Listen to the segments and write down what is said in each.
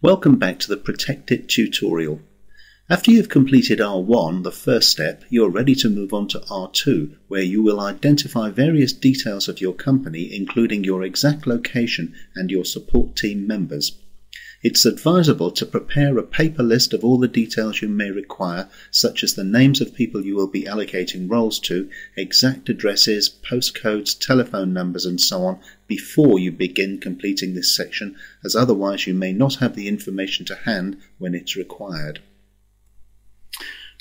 Welcome back to the Protect It tutorial. After you've completed R1, the first step, you're ready to move on to R2, where you will identify various details of your company, including your exact location and your support team members. It's advisable to prepare a paper list of all the details you may require, such as the names of people you will be allocating roles to, exact addresses, postcodes, telephone numbers and so on, before you begin completing this section, as otherwise you may not have the information to hand when it's required.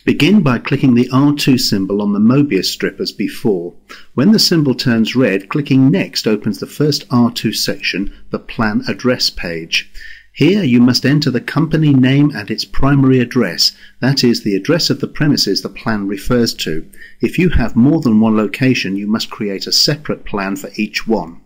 Begin by clicking the R2 symbol on the Mobius strip as before. When the symbol turns red, clicking Next opens the first R2 section, the Plan Address page. Here you must enter the company name and its primary address, that is, the address of the premises the plan refers to. If you have more than one location, you must create a separate plan for each one.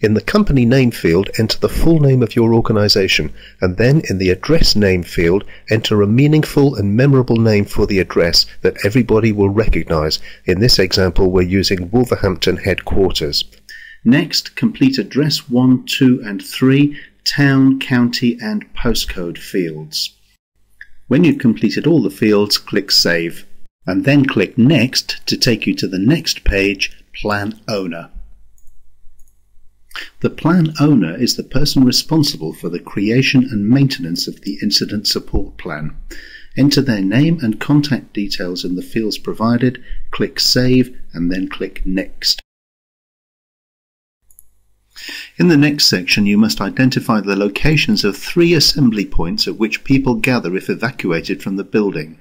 In the company name field, enter the full name of your organisation, and then in the address name field, enter a meaningful and memorable name for the address that everybody will recognise. In this example, we're using Wolverhampton headquarters. Next, complete address 1, 2 and 3, town, county and postcode fields. When you've completed all the fields, click Save, and then click Next to take you to the next page, Plan Owner. The plan owner is the person responsible for the creation and maintenance of the incident support plan. Enter their name and contact details in the fields provided, click Save and then click Next. In the next section you must identify the locations of 3 assembly points at which people gather if evacuated from the building.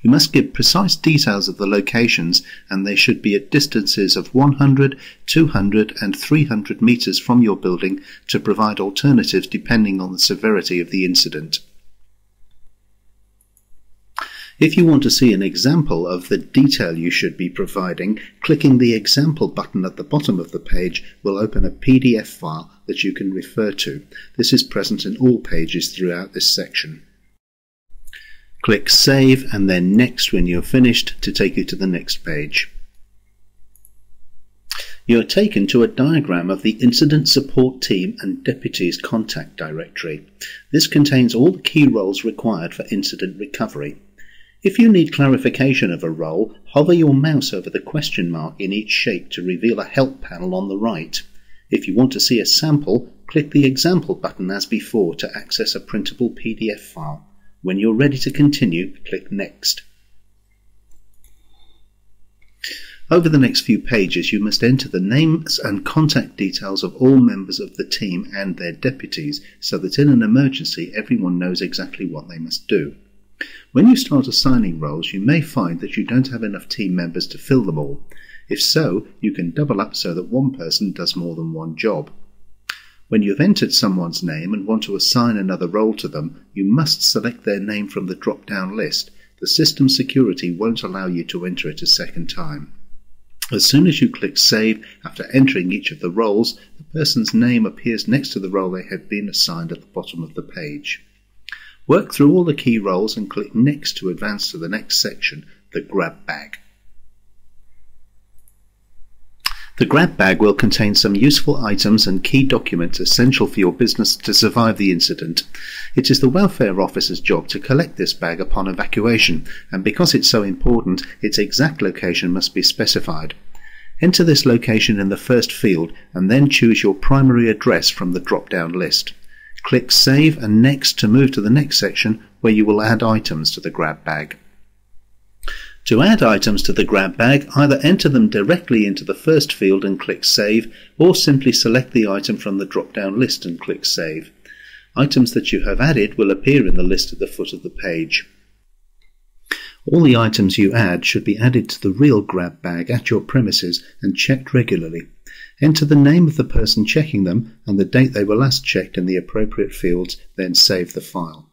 You must give precise details of the locations, and they should be at distances of 100, 200 and 300 metres from your building to provide alternatives depending on the severity of the incident. If you want to see an example of the detail you should be providing, clicking the Example button at the bottom of the page will open a PDF file that you can refer to. This is present in all pages throughout this section. Click Save and then Next when you're finished to take you to the next page. You are taken to a diagram of the Incident Support Team and Deputies Contact Directory. This contains all the key roles required for incident recovery. If you need clarification of a role, hover your mouse over the question mark in each shape to reveal a help panel on the right. If you want to see a sample, click the Example button as before to access a printable PDF file. When you're ready to continue, click Next. Over the next few pages you must enter the names and contact details of all members of the team and their deputies so that in an emergency everyone knows exactly what they must do. When you start assigning roles, you may find that you don't have enough team members to fill them all. If so, you can double up so that one person does more than one job. When you've entered someone's name and want to assign another role to them, you must select their name from the drop-down list. The system security won't allow you to enter it a second time. As soon as you click Save after entering each of the roles, the person's name appears next to the role they have been assigned at the bottom of the page. Work through all the key roles and click Next to advance to the next section, the Grab Bag. The Grab Bag will contain some useful items and key documents essential for your business to survive the incident. It is the welfare officer's job to collect this bag upon evacuation, and because it's so important, its exact location must be specified. Enter this location in the first field and then choose your primary address from the drop-down list. Click Save and Next to move to the next section where you will add items to the Grab Bag. To add items to the Grab Bag, either enter them directly into the first field and click Save, or simply select the item from the drop-down list and click Save. Items that you have added will appear in the list at the foot of the page. All the items you add should be added to the real Grab Bag at your premises and checked regularly. Enter the name of the person checking them and the date they were last checked in the appropriate fields, then save the file.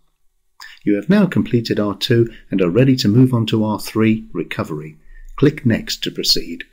You have now completed R2 and are ready to move on to R3, Recovery. Click Next to proceed.